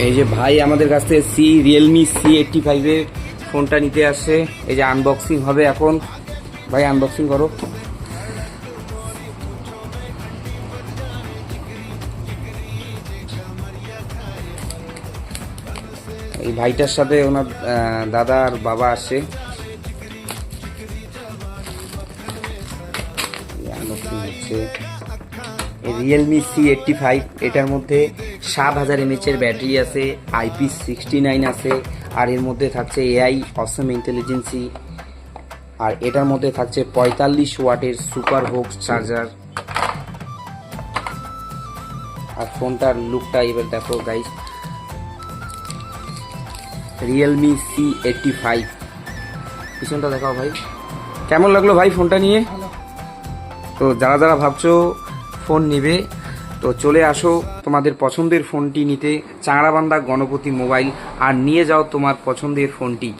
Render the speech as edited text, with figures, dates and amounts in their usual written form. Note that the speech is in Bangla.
এই যে ভাই আমাদের কাছ থেকে রিয়েলমি C85 এর ফোনটা নিতে আসছে। এই যে আনবক্সিং হবে এখন। ভাই আনবক্সিং করো। এই ভাইটার সাথে ওনার দাদা আর বাবা আসছে। আনবক্সিং হচ্ছে। রিয়েলমি C85, এটার মধ্যে 7000 mAh এর ব্যাটারি আছে, IP69 আছে, আর এর মধ্যে থাকছে AI অসম ইন্টেলিজেন্সি, আর এটার মধ্যে থাকছে 45 ওয়াটের সুপার হোক্স চার্জার। আর ফোনটার লুকটা এবার দেখো গাইস। রিয়েলমি C85 পিছনটা দেখাও ভাই। কেমন লাগলো ভাই ফোনটা নিয়ে? তো যারা যারা ভাবছো ফোন নিবে তো চলে আসো তোমাদের পছন্দের ফোনটি নিতে চাংড়াবান্ধা গণপতি মোবাইল, আর নিয়ে যাও তোমার পছন্দের ফোনটি।